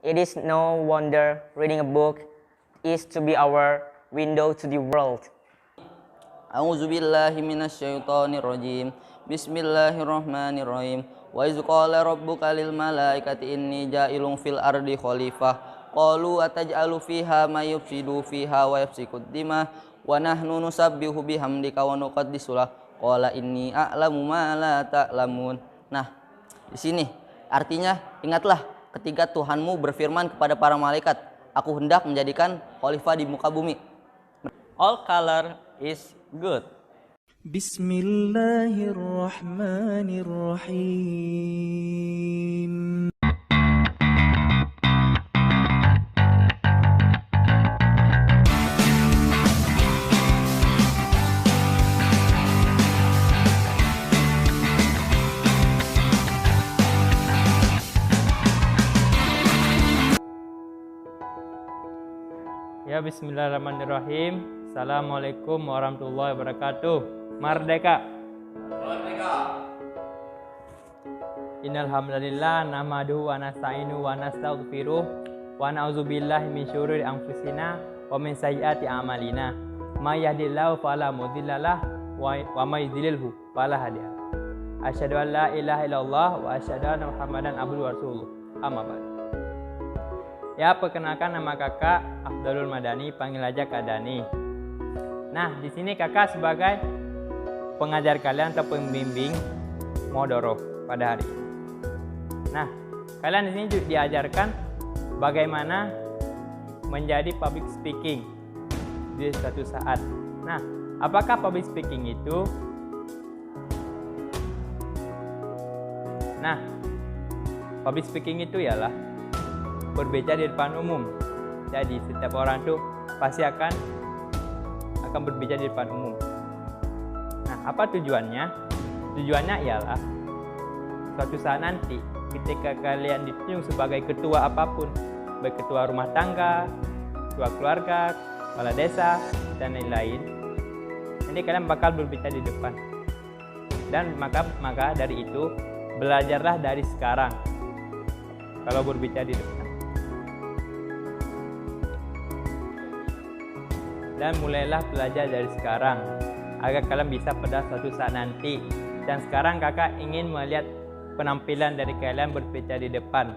It is no wonder reading a book is to be our window to the world. A'udzu billahi minasyaitonir rajim. Bismillahirrahmanirrahim. Wa iz qala rabbuka lil malaikati inni ja'ilun fil ardi khalifah. Qalu ataj'alu fiha may yufsidu fiha wa yafsikud dima wa nahnu nusabbihu bihamdika wa nuqaddisu lak. Qala inni a'lamu ma la ta'lamun. Nah, di sini artinya ingatlah ketika Tuhanmu berfirman kepada para malaikat, aku hendak menjadikan khalifah di muka bumi. All color is good. Bismillahirrahmanirrahim. Ya, bismillahirrahmanirrahim. Assalamualaikum warahmatullahi wabarakatuh. Merdeka. Innal hamdalillah nahmaduhu wa nasta'inu wa nastaghfiruh wa na'udzubillahi min syururi anfusina wa min sayyiati a'malina. May yahdihillahu fala mudhillalah wa may yudlilhu fala hadiya. Asyhadu an la ilaha illallah wa asyhadu anna Muhammadan abduhu wa rasuluh. Amma ba'd. Ya, perkenalkan nama kakak Afdalul Madani, panggil aja Kak Dani. Nah, di sini kakak sebagai pengajar kalian atau pembimbing Modoroh pada hari ini. Nah, kalian di sini juga diajarkan bagaimana menjadi public speaking di suatu saat. Nah, apakah public speaking itu? Nah, public speaking itu ialah berbicara di depan umum. Jadi setiap orang tuh pasti akan berbicara di depan umum. Nah, apa tujuannya? Tujuannya ialah suatu saat nanti ketika kalian ditunjuk sebagai ketua apapun, baik ketua rumah tangga, ketua keluarga, kepala desa, dan lain-lain, nanti kalian bakal berbicara di depan. Dan maka dari itu belajarlah dari sekarang kalau berbicara di depan. Dan mulailah belajar dari sekarang agar kalian bisa pada suatu saat nanti. Dan sekarang kakak ingin melihat penampilan dari kalian berbicara di depan.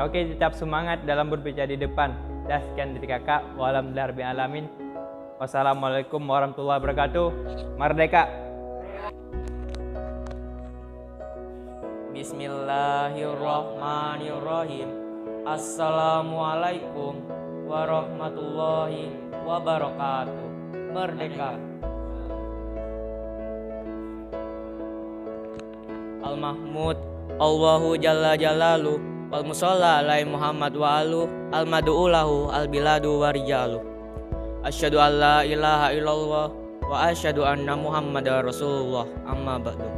Oke, tetap semangat dalam berbicara di depan. Dan sekian dari kakak. Walhamdulillahirrahmanirrahim. Wassalamualaikum warahmatullahi wabarakatuh. Merdeka. Bismillahirrahmanirrahim. Assalamualaikum warahmatullahi wabarakatuh. Merdeka. Al-Mahmud Allahu Jalla Jalalu wal musalla alai Muhammad wa alu al madu'u lahu al biladu wa rijalu. Asyhadu an la ilaha illallah wa asyhadu anna Muhammadar Rasulullah. Amma ba'du.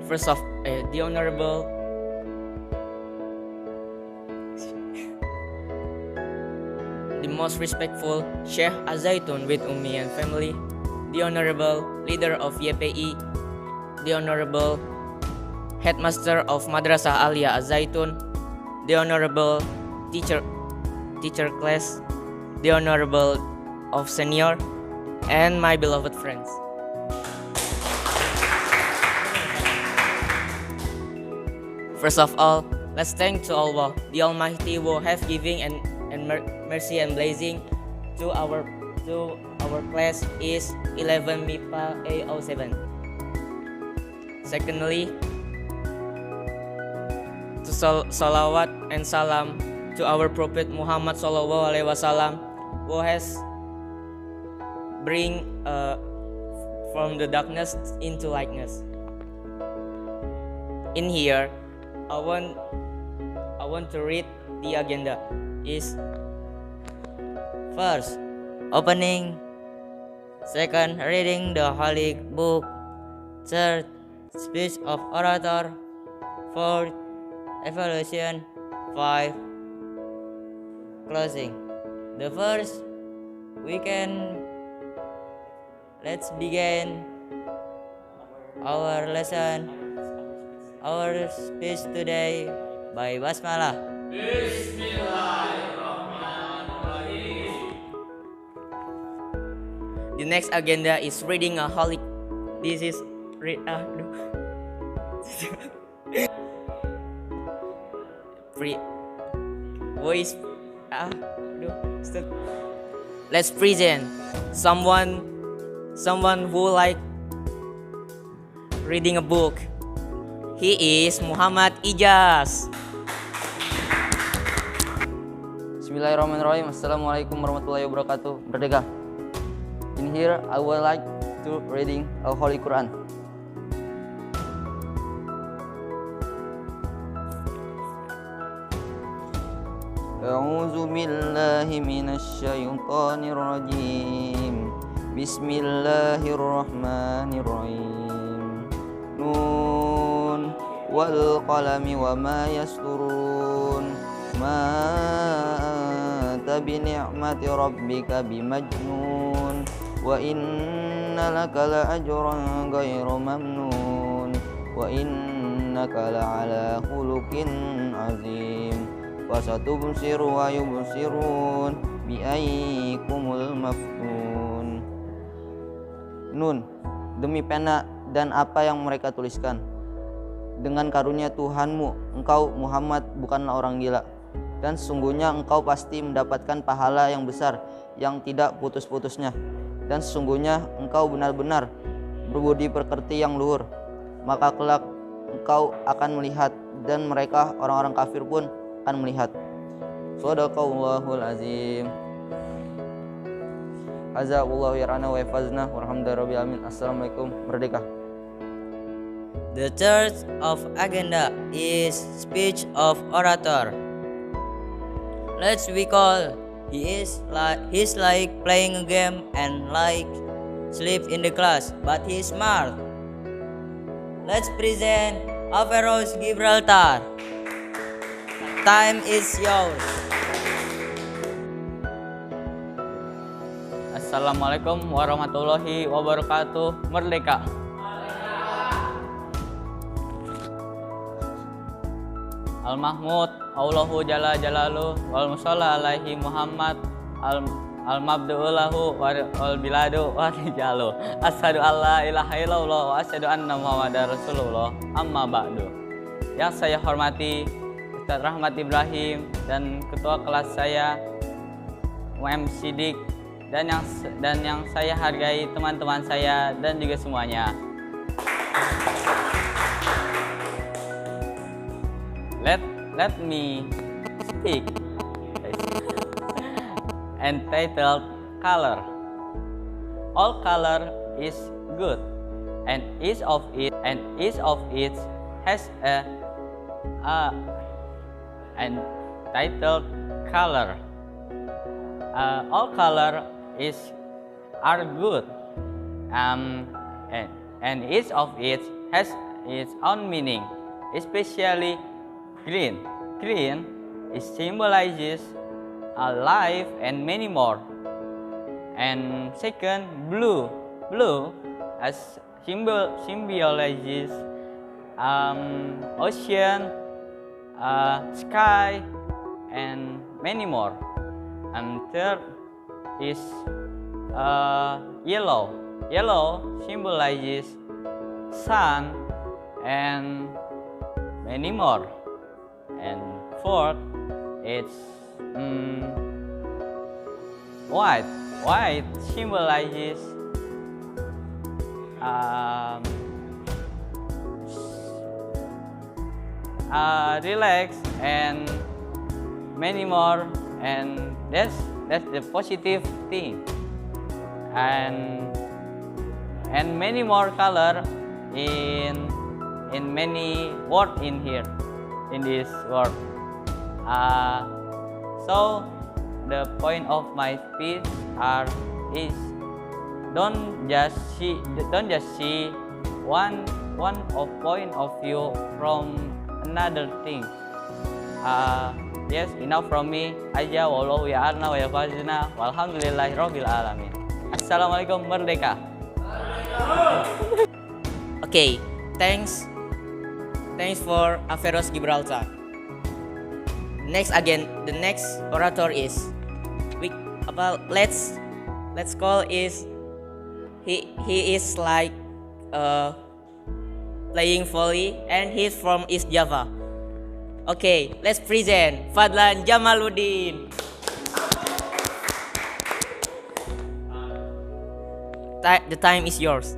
First of the Honorable the most respectful Sheikh Az-Zaitun with Ummi and family, the Honorable Leader of YPI, the Honorable Headmaster of Madrasah Alia Az-Zaitun, the Honorable Teacher class, the Honorable of Senior, and my beloved friends. First of all, let's thank to Allah, the Almighty, who have giving and mercy and blessing to our class is 11 MIPA A07. Secondly, to salawat and salam to our Prophet Muhammad Sallallahu Alaihi Wasallam, who has bring from the darkness into lightness. In here, I want to read the agenda. Is first, opening. Second, reading the Holy Book. Third, speech of orator. Fourth, evaluation. 5, closing. The first let's begin our lesson. our speech today by Basmalah. The next agenda is reading a holy. This is free voice. Let's present someone who like reading a book. He is Muhammad Ijaz. Bismillahirrahmanirrahim. Assalamualaikum warahmatullahi wabarakatuh. Merdeka. In here, I would like to reading a Holy Quran. A'udzu billahi minasy syaithanir rajim. Bismillahirrahmanirrahim. Nun wal qalami wa ma yasturun. Ma anta bi ni'mati rabbika bimajnun. Wa inna laka la ajran ghairu mamnun. Wa innaka la ala khuluqin azim. Fasatubsiru wa yubsirun bi ayyikumul maftun. Nun, demi pena dan apa yang mereka tuliskan. Dengan karunia Tuhanmu, engkau Muhammad bukanlah orang gila. Dan sesungguhnya engkau pasti mendapatkan pahala yang besar yang tidak putus-putusnya. Dan sesungguhnya engkau benar-benar berbudi pekerti yang luhur. Maka kelak engkau akan melihat, dan mereka orang-orang kafir pun akan melihat. Shadaqallahul azim. Jazakallahu yarana wa yafazna warhamdulillahirabbil alamin. Assalamualaikum. Merdeka. The third of agenda is speech of orator. Let's recall he's like playing a game and like sleep in the class, but he's smart. Let's present Averroes Gibraltar. Time is yours. Assalamualaikum warahmatullahi wabarakatuh. Merdeka. Al-Mahmud Allahu Jalla Jalaluh wal musalla alaihi Muhammad al-mabdu'ulahu wal biladu wa rijalu. Asyhadu alla ilaha illallah wa asyhadu anna Muhammadar Rasulullah. Amma ba'du. Yang saya hormati Ustaz Rahmat Ibrahim dan ketua kelas saya UM Sidik, dan yang saya hargai teman-teman saya dan juga semuanya. Let me speak entitled color. All color is good, and each of it has a entitled color. All color are good, and each of it has its own meaning, especially green. Green symbolizes life and many more. And second, blue. Blue symbolizes ocean, sky, and many more. And third is yellow. Yellow symbolizes sun and many more. And fourth, it's white. White symbolizes relax and many more. And that's the positive thing. And many more color in many words in here. In this world. So the point of my speech is don't just see one point of view from another thing. Yes, enough from me. Aja wallahu ya'alna wa yafazna walhamdulillahirabbil alamin. Assalamualaikum. Merdeka. Okay, thanks Thanks for Averroes Gibraltar. The next orator is let's call is he is like playing volley and he's from East Java. Okay, let's present Fadlan Jamaluddin. The time is yours.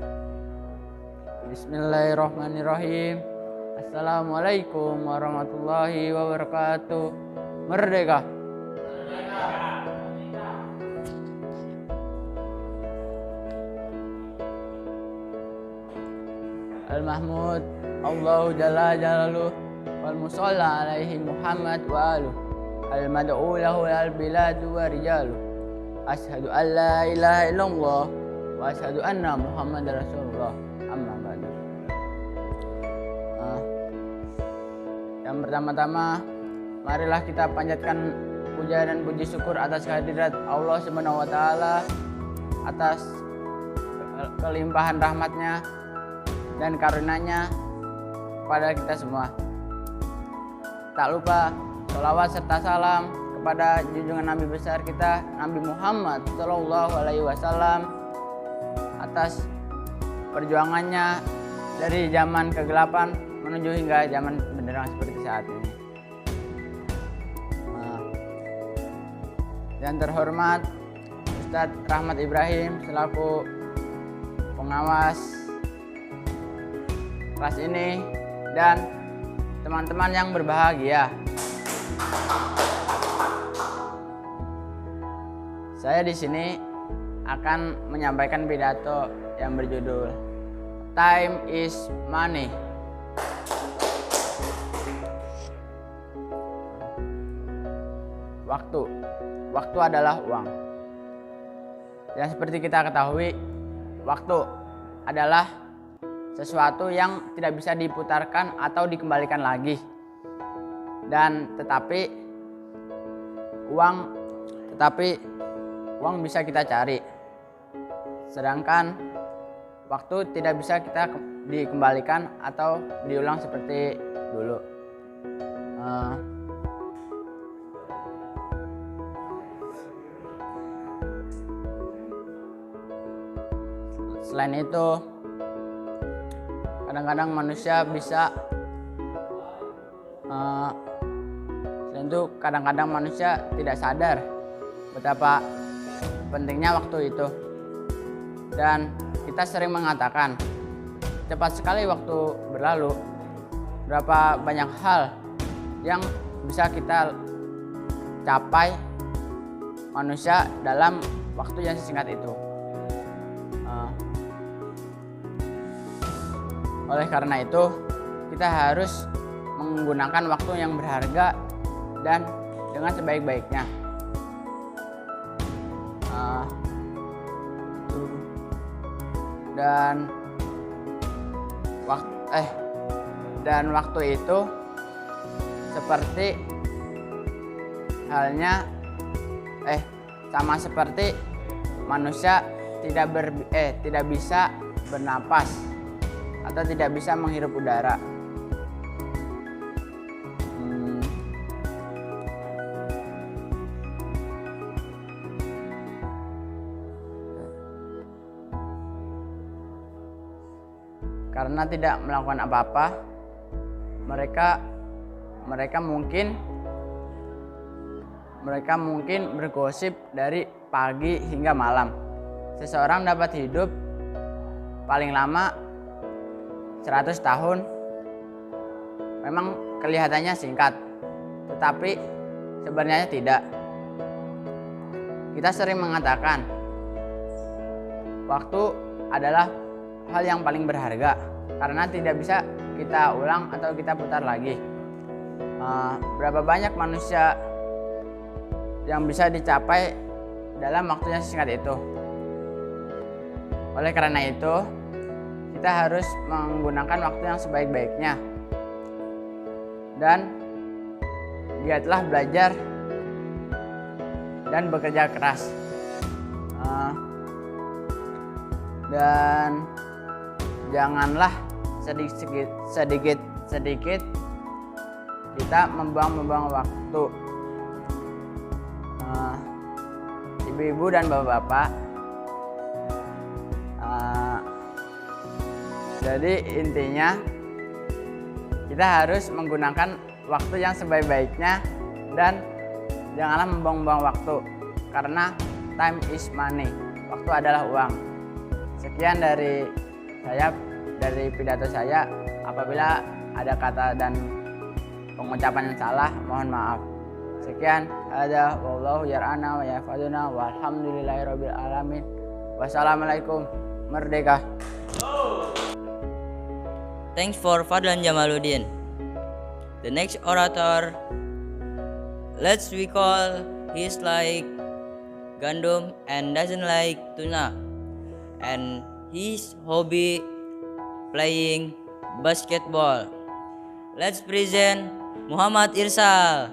Bismillahirrahmanirrahim. Assalamualaikum warahmatullahi wabarakatuh. Merdeka. Al-Mahmud Allahu Jalla Jalaluh wal musalla alaihi Muhammad wa aluh al-mad'u lahu al-biladu wa rijaluh. Ashhadu an la ilaha illallah wa ashhadu anna Muhammadar Rasulullah. Amma ba'du. Yang pertama-tama, marilah kita panjatkan puja dan puji syukur atas kehadirat Allah Subhanahu wa taala, atas kelimpahan rahmatnya dan karunia-Nya kepada kita semua. Tak lupa sholawat serta salam kepada junjungan Nabi besar kita, Nabi Muhammad Shallallahu Alaihi Wasallam, atas perjuangannya dari zaman kegelapan menuju hingga zaman benderang seperti saat ini. Dan terhormat Ustadz Rahmat Ibrahim selaku pengawas kelas ini dan teman-teman yang berbahagia. Saya di sini akan menyampaikan pidato yang berjudul Time is Money. Waktu adalah uang. Dan seperti kita ketahui, waktu adalah sesuatu yang tidak bisa diputarkan atau dikembalikan lagi. Tetapi uang bisa kita cari. Sedangkan waktu tidak bisa kita dikembalikan atau diulang seperti dulu. Selain itu, kadang-kadang manusia tidak sadar betapa pentingnya waktu itu. Dan kita sering mengatakan, cepat sekali waktu berlalu. Berapa banyak hal yang bisa kita capai manusia dalam waktu yang sesingkat itu. Oleh karena itu, kita harus menggunakan waktu yang berharga dan dengan sebaik-baiknya. Dan waktu itu seperti halnya sama seperti manusia tidak bisa bernapas atau tidak bisa menghirup udara. Karena tidak melakukan apa-apa, mereka mungkin bergosip dari pagi hingga malam. Seseorang dapat hidup paling lama 100 tahun. Memang kelihatannya singkat, tetapi sebenarnya tidak. Kita sering mengatakan waktu adalah hal yang paling berharga karena tidak bisa kita ulang atau kita putar lagi. Berapa banyak manusia yang bisa dicapai dalam waktu yang singkat itu. Oleh karena itu, kita harus menggunakan waktu yang sebaik-baiknya. Dan giatlah belajar dan bekerja keras. Dan janganlah sedikit sedikit kita membuang waktu. Ibu-ibu dan bapak-bapak, jadi intinya kita harus menggunakan waktu yang sebaik-baiknya dan janganlah membuang-buang waktu, karena time is money, waktu adalah uang. Sekian dari saya, dari pidato saya. Apabila ada kata dan pengucapan yang salah, mohon maaf. Sekian, ada wallahu yar'ana wa yafaduna walhamdulillahirabbil alamin. Wassalamualaikum. Merdeka. Thanks for Fadlan Jamaluddin. The next orator, let's recall he's like gandum and doesn't like tuna, and his hobby playing basketball. Let's present Muhammad Irsal.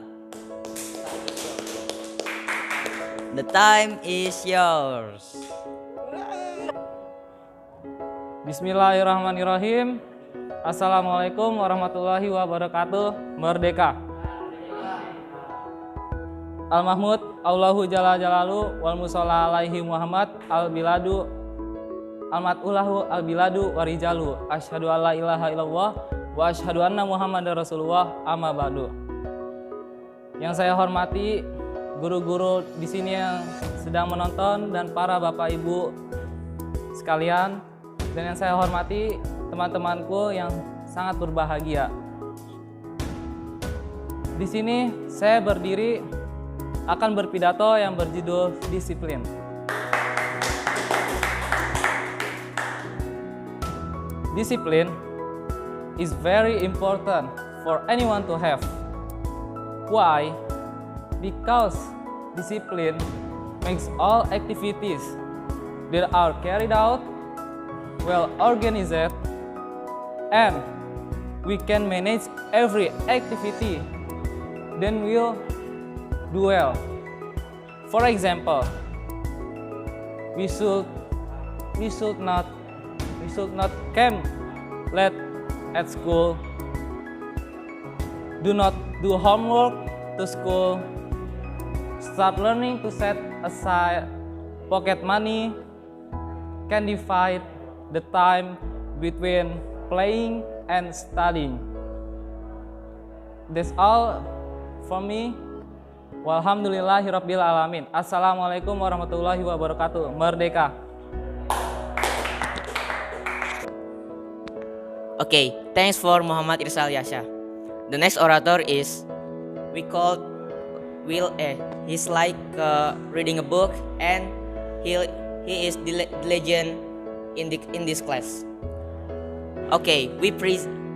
The time is yours. Bismillahirrahmanirrahim. Assalamualaikum warahmatullahi wabarakatuh. Merdeka. Al-Mahmud Allahu Jalla Jalalu wal musalla alaihi Muhammad al-biladu al-mat'ulahu al-biladu warijalu asyhadu alla ilaha illallah wa asyhadu anna Muhammadar Rasulullah amma ba'du. Yang saya hormati guru-guru di sini yang sedang menonton dan para bapak ibu sekalian, dan yang saya hormati teman-temanku yang sangat berbahagia. Di sini saya berdiri akan berpidato yang berjudul disiplin. Disiplin is very important for anyone to have. Why? Because discipline makes all activities that are carried out well organized, and we can manage every activity, then we'll do well. For example, we should not camp late at school, do not do homework to school, start learning to set aside pocket money, can divide the time between playing and studying. That's all for me. Walhamdulillahirabbil alamin. Assalamualaikum warahmatullahi wabarakatuh. Merdeka. Okay, thanks for Muhammad Irsal Yasha. The next orator is he's like reading a book, and he is the legend in this class. Okay,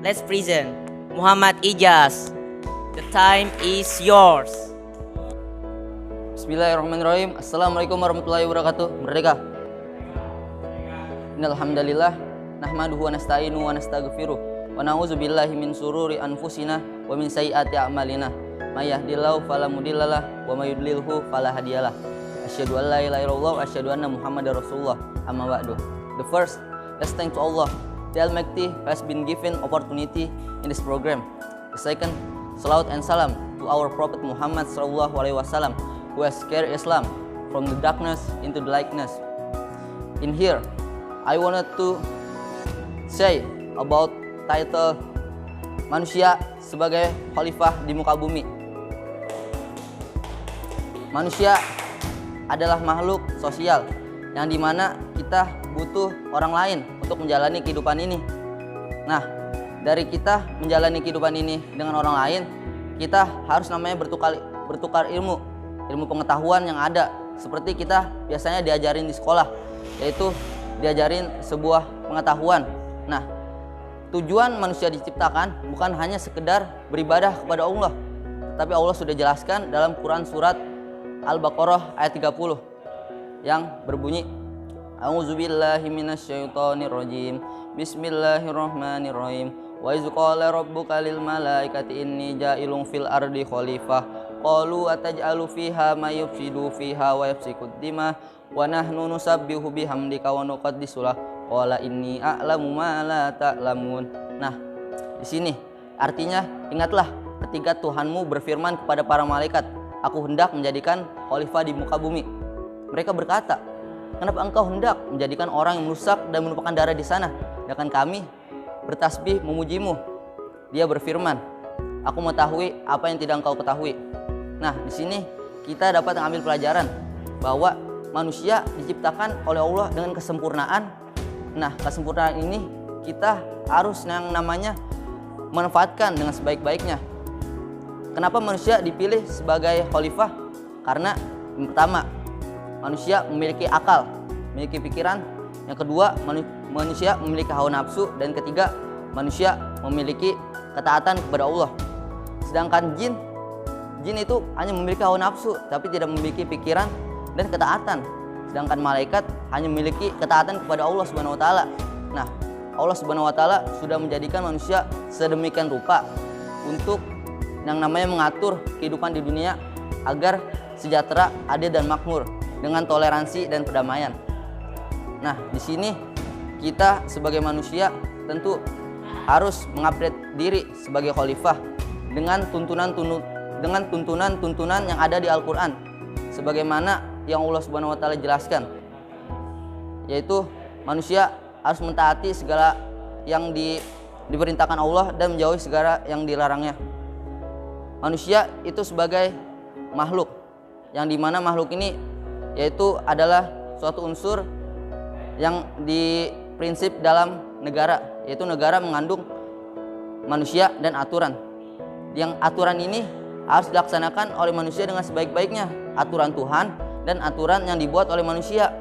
let's present Muhammad Ijaz. The time is yours. Bismillahirrahmanirrahim. Assalamualaikum warahmatullahi wabarakatuh. Merdeka. Innal hamdalillah nahmaduhu wa nasta'inu wa nastaghfiruh wa na'udzu billahi min sururi anfusina wa min sayyiati a'malina. May yahdihillahu fala mudhillalah wa may yudlilhu fala hadiyalah. Asyhadu an la ilaha illallah wa asyhadu anna Muhammadar Rasulullah. Amma ba'du. The first, let's thank to Allah, the Almighty, who has been given opportunity in this program. The second, salawat and salam to our Prophet Muhammad sallallahu alaihi wasallam, who has carried Islam from the darkness into the lightness. In here, I wanted to say about title manusia sebagai khalifah di muka bumi. Manusia adalah makhluk sosial yang dimana kita butuh orang lain untuk menjalani kehidupan ini. Nah, dari kita menjalani kehidupan ini dengan orang lain, kita harus namanya bertukar ilmu pengetahuan yang ada, seperti kita biasanya diajarin di sekolah, yaitu diajarin sebuah pengetahuan. Nah, tujuan manusia diciptakan bukan hanya sekedar beribadah kepada Allah, tetapi Allah sudah jelaskan dalam Quran surat Al-Baqarah ayat 30 yang berbunyi, A'udzubillahi minasyaitonirrajim. Bismillahirrahmanirrahim. Wa iz qala rabbuka lil malaikati inni ja'ilun fil ardi khalifah. Qalu ataj'alu fiha may yufsidu fiha wa yafsikud dima wa nahnu nusabbihu bihamdika wa nuqaddisu lah. Qala inni a'lamu ma la ta'lamun. Nah, di sini Artinya, ingatlah ketika Tuhanmu berfirman kepada para malaikat, aku hendak menjadikan khalifah di muka bumi. Mereka berkata, kenapa engkau hendak menjadikan orang yang merusak dan menumpahkan darah di sana, sedangkan kami bertasbih memujimu? Dia berfirman, aku mengetahui apa yang tidak engkau ketahui. Nah, di sini kita dapat mengambil pelajaran bahwa manusia diciptakan oleh Allah dengan kesempurnaan. Nah, kesempurnaan ini kita harus yang namanya manfaatkan dengan sebaik-baiknya. Kenapa manusia dipilih sebagai khalifah? Karena yang pertama, manusia memiliki akal, memiliki pikiran. Yang kedua, manusia memiliki hawa nafsu. Dan ketiga, manusia memiliki ketaatan kepada Allah. Sedangkan jin itu hanya memiliki hawa nafsu tapi tidak memiliki pikiran dan ketaatan. Sedangkan malaikat hanya memiliki ketaatan kepada Allah Subhanahu wa taala. Nah, Allah Subhanahu wa taala sudah menjadikan manusia sedemikian rupa untuk yang namanya mengatur kehidupan di dunia agar sejahtera, adil dan makmur dengan toleransi dan perdamaian. Nah, di sini kita sebagai manusia tentu harus mengupgrade diri sebagai khalifah dengan tuntunan yang ada di Al-Qur'an sebagaimana yang Allah Subhanahu wa taala jelaskan, yaitu manusia harus mentaati segala yang diperintahkan Allah dan menjauhi segala yang dilarangnya. Manusia itu sebagai makhluk yang dimana makhluk ini yaitu adalah suatu unsur yang diprinsip dalam negara, yaitu negara mengandung manusia dan aturan. Yang aturan ini harus dilaksanakan oleh manusia dengan sebaik-baiknya, aturan Tuhan dan aturan yang dibuat oleh manusia.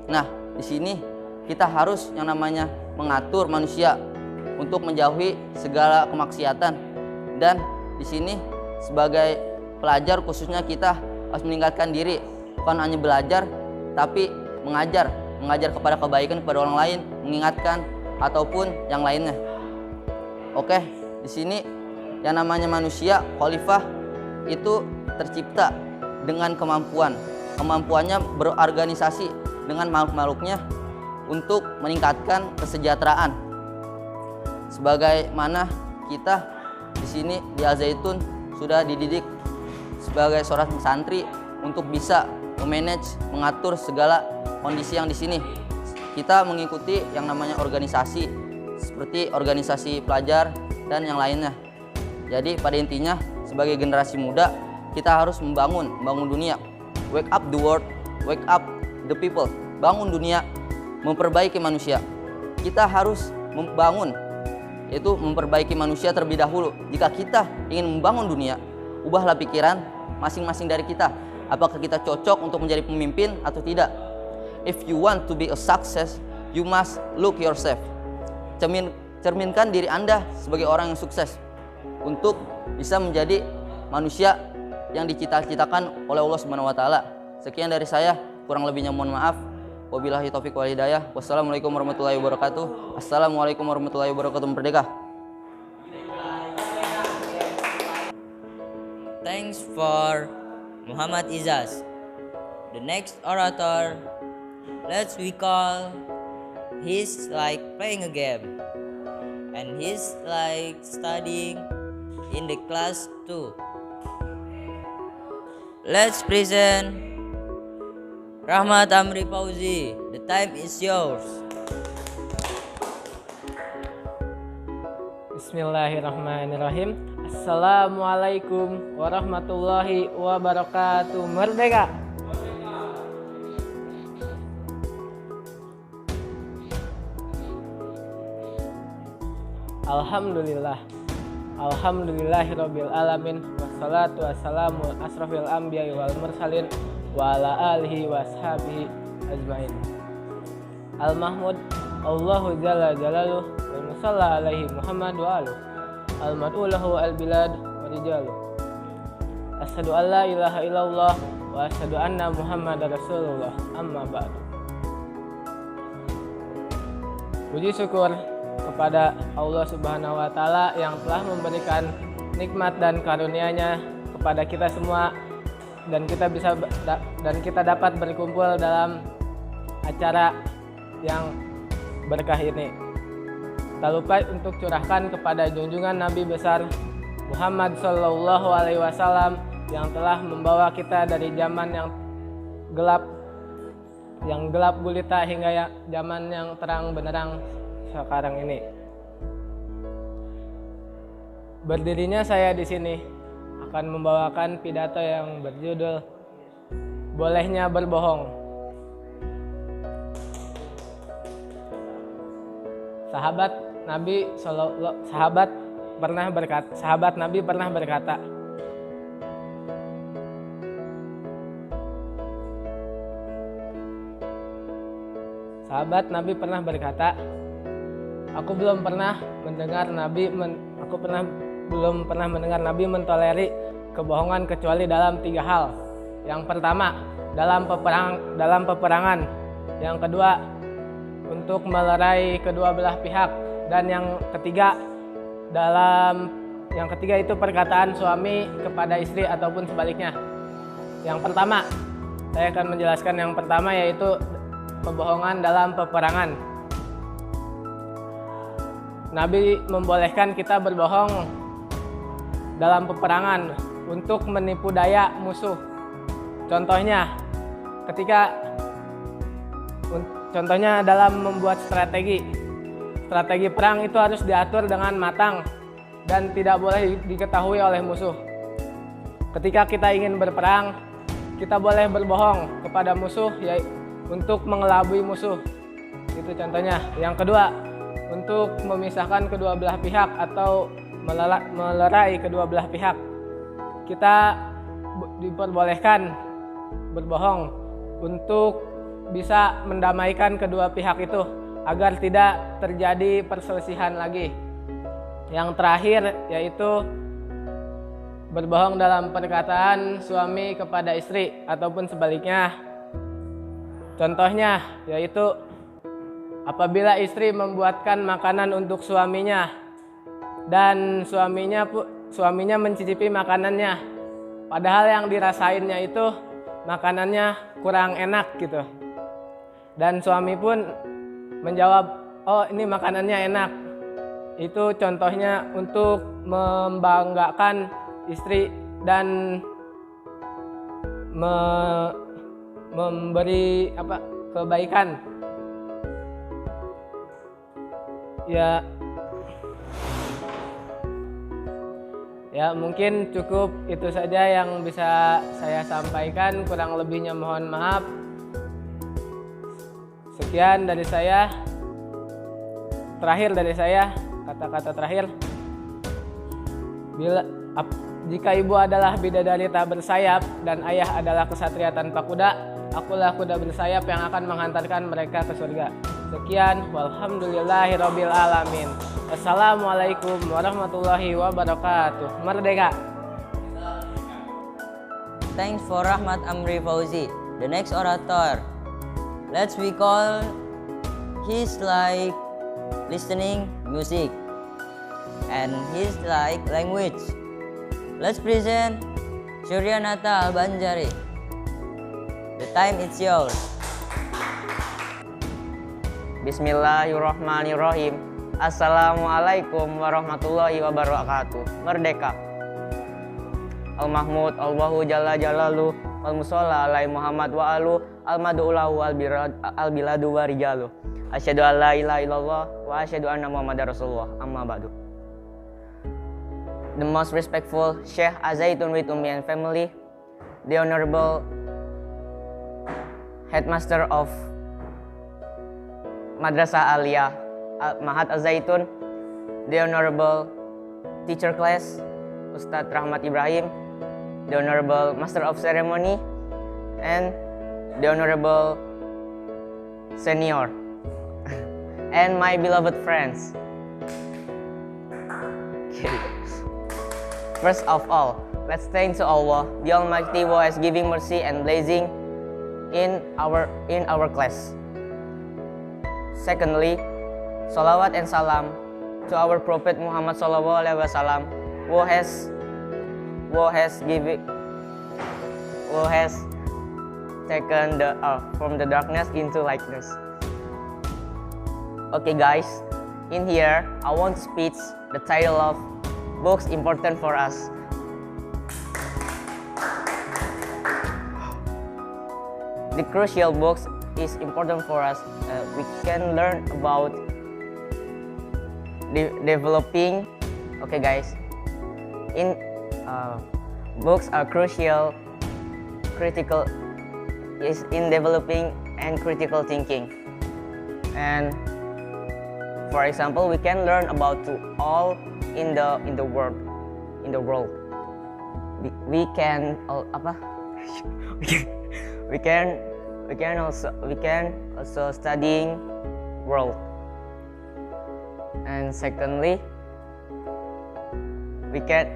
Nah, di sini kita harus yang namanya mengatur manusia untuk menjauhi segala kemaksiatan. Dan di sini sebagai pelajar khususnya kita harus meningkatkan diri, bukan hanya belajar tapi mengajar kepada kebaikan kepada orang lain, mengingatkan ataupun yang lainnya. Oke, di sini yang namanya manusia khalifah itu tercipta dengan kemampuannya berorganisasi dengan makhluk-makhluknya untuk meningkatkan kesejahteraan. Sebagaimana kita di sini di Al Zaitun sudah dididik sebagai seorang santri untuk bisa mengatur segala kondisi yang di sini. Kita mengikuti yang namanya organisasi seperti organisasi pelajar dan yang lainnya. Jadi pada intinya sebagai generasi muda kita harus membangun dunia. Wake up the world, wake up the people. Bangun dunia, memperbaiki manusia. Kita harus memperbaiki manusia terlebih dahulu. Jika kita ingin membangun dunia, ubahlah pikiran masing-masing dari kita. Apakah kita cocok untuk menjadi pemimpin atau tidak? If you want to be a success, you must look yourself. Cerminkan diri Anda sebagai orang yang sukses untuk bisa menjadi manusia yang dicita-citakan oleh Allah Subhanahu wa taala. Sekian dari saya, kurang lebihnya mohon maaf. Wabillahi taufiq wal hidayah. Wassalamualaikum warahmatullahi wabarakatuh. Assalamualaikum warahmatullahi wabarakatuh. Merdeka. Thanks for Muhammad Izaz. The next orator, let's recall, he's like playing a game and he's like studying in the class 2. Let's present Rahmat Amri Fauzi. The time is yours. Bismillahirrahmanirrahim. Assalamualaikum warahmatullahi wabarakatuh. Merdeka. Alhamdulillah. Alhamdulillahirabbil alamin. Wassalatu wassalamu asrafil anbiya'i wal mursalin wa ala alihi washabihi ajmain. Al-Mahmud Allahu jalla jalaluhu wa musalla alaihi Muhammad wa aluh. Al-mad'ulahu al-bilad wa rijaluh. Asyhadu an la ilaha illallah wa asyhadu anna Muhammadar Rasulullah. Amma ba'du. Puji syukur kepada Allah Subhanahu wa taala yang telah memberikan nikmat dan karunia-Nya kepada kita semua dan kita dapat berkumpul dalam acara yang berkah ini. tak lupa untuk curahkan kepada junjungan Nabi besar Muhammad Sallallahu Alaihi Wasallam yang telah membawa kita dari zaman yang gelap gulita hingga zaman yang terang benderang sekarang ini. Berdirinya saya di sini akan membawakan pidato yang berjudul Bolehnya Berbohong. Sahabat Nabi pernah berkata, aku belum pernah mendengar Nabi mentoleri kebohongan kecuali dalam 3 hal. Yang pertama, dalam peperangan. Yang kedua, untuk melerai kedua belah pihak. Dan yang ketiga itu perkataan suami kepada istri ataupun sebaliknya. Yang pertama, saya akan menjelaskan yang pertama, yaitu kebohongan dalam peperangan. Nabi membolehkan kita berbohong dalam peperangan untuk menipu daya musuh. Contohnya dalam membuat strategi perang itu harus diatur dengan matang dan tidak boleh diketahui oleh musuh. Ketika kita ingin berperang, kita boleh berbohong kepada musuh untuk mengelabui musuh. Itu contohnya. Yang kedua, untuk memisahkan kedua belah pihak atau melerai kedua belah pihak. Kita diperbolehkan berbohong untuk bisa mendamaikan kedua pihak itu agar tidak terjadi perselisihan lagi. Yang terakhir yaitu berbohong dalam perkataan suami kepada istri ataupun sebaliknya. Contohnya yaitu apabila istri membuatkan makanan untuk suaminya dan suaminya mencicipi makanannya, padahal yang dirasainnya itu makanannya kurang enak gitu. Dan suami pun menjawab, "Oh, ini makanannya enak." Itu contohnya untuk membanggakan istri dan memberi kebaikan. Ya mungkin cukup itu saja yang bisa saya sampaikan, kurang lebihnya mohon maaf. Sekian dari saya. Kata-kata terakhir. Jika ibu adalah bidadari tak bersayap dan ayah adalah kesatria tanpa kuda, akulah kuda bersayap yang akan menghantarkan mereka ke surga. Sekian, walhamdulillahirabbil alamin. Assalamualaikum warahmatullahi wabarakatuh. Merdeka. Thanks for Rahmat Amri Fauzi. The next orator. Let's we call he's like listening music and he's like language. Let's present Suryanata Al-Banjari. The time is yours. Bismillahirrahmanirrahim. Assalamualaikum warahmatullahi wabarakatuh. Merdeka. Al-Mahmud Allahu Jalla Jalalu Al-Musalla alai Muhammad wa alu Al-Madu'ulahu Al-Biladu wa Rijalu. Asyhadu an la ilaha illallah wa asyhadu anna Muhammadar Rasulullah. Amma ba'du. The most respectful Sheikh Azaitun with Ummi and family, the Honorable Headmaster of Madrasah Aliyah Mahat Azaitun, the Honorable Teacher Class Ustadz Rahmat Ibrahim, the Honorable Master of Ceremony, and the Honorable Senior, and my beloved friends. Okay. First of all, let's thank to Allah, the Almighty, who has given mercy and blessing in our class. Secondly, salawat and salam to our Prophet Muhammad Sallallahu Alaihi Wasallam, who has taken from the darkness into lightness. Okay guys, in here, I want to speak the title of books important for us. The crucial books is important for us. We can learn about developing. Okay, guys. Books are crucial, critical is in developing and critical thinking. And for example, we can learn about to all in the world. We can we can also studying world. And secondly, we can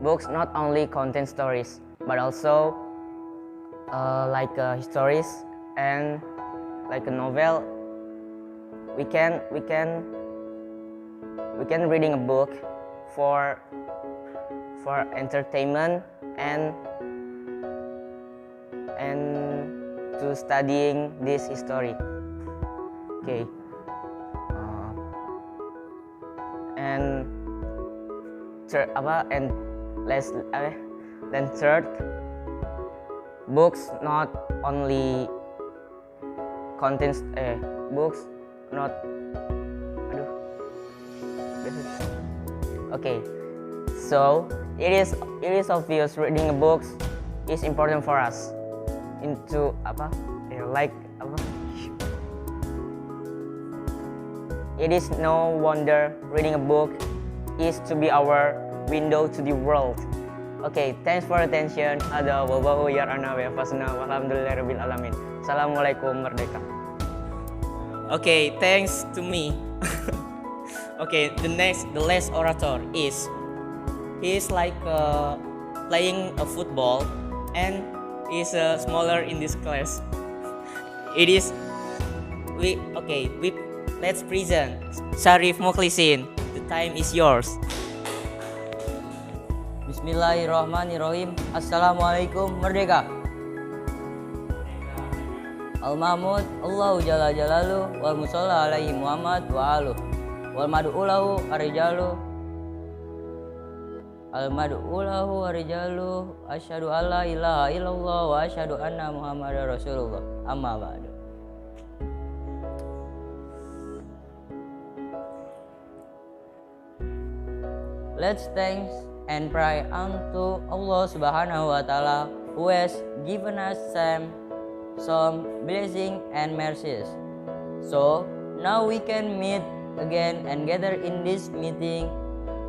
books not only contain stories but also like histories and like a novel. We can reading a book for entertainment and to studying this history. Okay. And third, books not only contains books not okay. So it is obvious reading books is important for us. It is no wonder reading a book is to be our window to the world. Okay, thanks for attention. Ada wabahu yarana wa fasna walhamdulillahirabbil alamin. Assalamualaikum, merdeka. Okay, thanks to me. Okay, the last orator is he's like playing a football and is smaller in this class. Let's present Syarif Mukhlisin. The time is yours. Bismillahirrahmanirrahim. Assalamualaikum, merdeka. Al-Mahmud Allahu Jalla Jalaluh wal musalla alaihi Muhammad wa aluh wal mad'ulahu arijalu asyhadu alla ilaha illallah wa asyhadu anna Muhammadar Rasulullah. Amma ba'du. Let's thanks and pray unto Allah Subhanahu wa Ta'ala, who has given us some blessing and mercies. So now we can meet again and gather in this meeting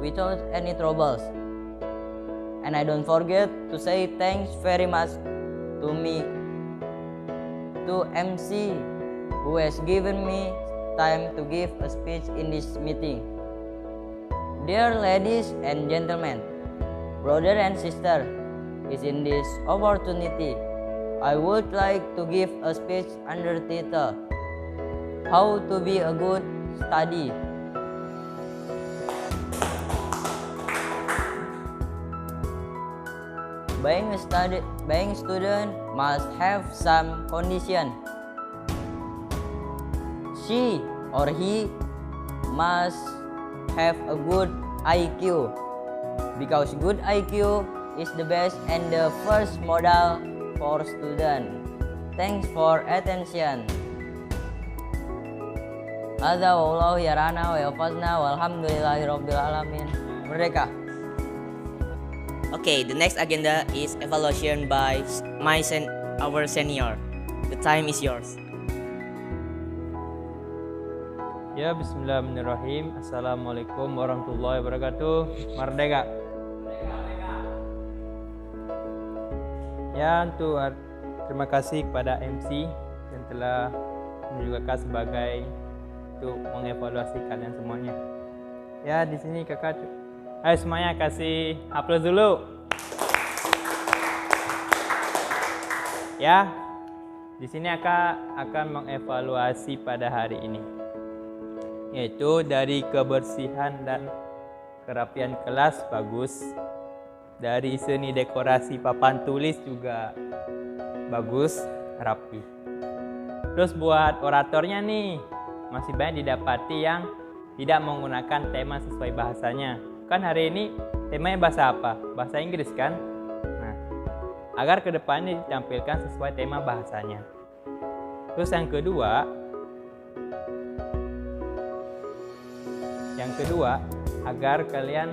without any troubles. And I don't forget to say thanks very much to MC, who has given me time to give a speech in this meeting. Dear ladies and gentlemen, brother and sister, is in this opportunity I would like to give a speech under title How to be a good study. Being a student must have some condition. She or he must have a good IQ, because good IQ is the best and the first model for student. Thanks for attention. Hadza wallahu yarana wa yafazna walhamdulillahirabbil alamin. Merdeka. Okay, the next agenda is evaluation by our senior. The time is yours. Ya, bismillahirrahmanirrahim. Assalamualaikum warahmatullahi wabarakatuh. Merdeka. Ya, terima kasih kepada MC yang telah menunjukkan sebagai untuk mengevaluasi kalian semuanya. Ya, di sini kakak, ayo semuanya kasih aplaus dulu. Ya, di sini akan mengevaluasi pada hari ini, yaitu dari kebersihan dan kerapian kelas bagus, dari seni dekorasi papan tulis juga bagus, rapi. Terus buat oratornya nih, masih banyak didapati yang tidak menggunakan tema sesuai bahasanya. Kan hari ini temanya bahasa apa? Bahasa Inggris kan? Nah, agar kedepannya ditampilkan sesuai tema bahasanya. Terus yang kedua, agar kalian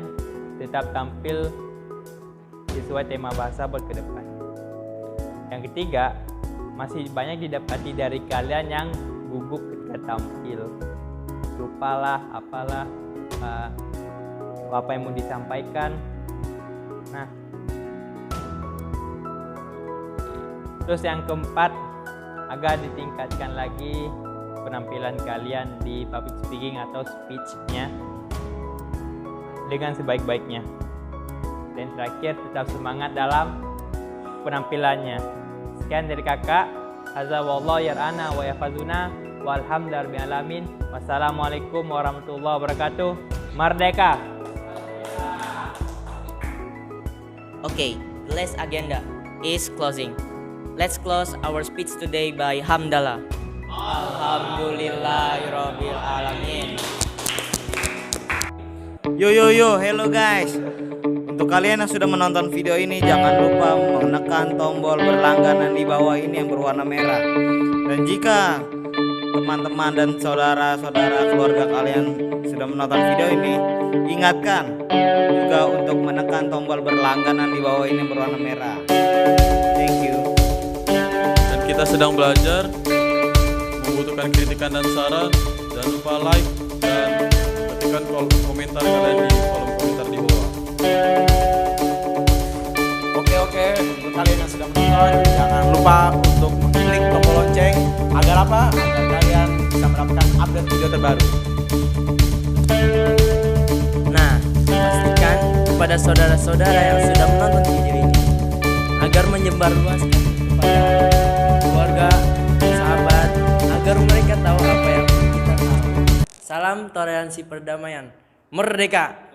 tetap tampil sesuai tema bahasa buat ke depan. Yang ketiga, masih banyak didapati dari kalian yang gugup ketika tampil. Lupalah apa yang mau disampaikan. Nah, terus yang keempat, agar ditingkatkan lagi penampilan kalian di public speaking atau speech-nya dengan sebaik-baiknya. Dan terakhir, tetap semangat dalam penampilannya. Sekian dari kakak. Hadza wallahu yar'ana wa yahfazuna walhamdulillahi rabbil alamin. Wassalamualaikum warahmatullahi wabarakatuh. Merdeka. Okay, the last agenda is closing. Let's close our speech today by hamdalah. Alhamdulillahirabbil alamin. Yo, hello guys. Untuk kalian yang sudah menonton video ini, jangan lupa menekan tombol berlangganan di bawah ini yang berwarna merah. Dan jika teman-teman dan saudara-saudara keluarga kalian sudah menonton video ini, ingatkan juga untuk menekan tombol berlangganan di bawah ini yang berwarna merah. Thank you. Dan kita sedang belajar, membutuhkan kritikan dan saran. Jangan lupa like dan ketikkan komentar kalian di kolom komentar di bawah. Oke, untuk kalian yang sudah menonton, jangan lupa untuk klik tombol lonceng. Agar apa? Agar kalian bisa mendapatkan update video terbaru. Nah, pastikan kepada saudara-saudara yang sudah menonton video ini agar menyebarluaskan kepada keluarga, sahabat, agar mereka tahu apa yang kita tahu. Salam toleransi perdamaian. Merdeka!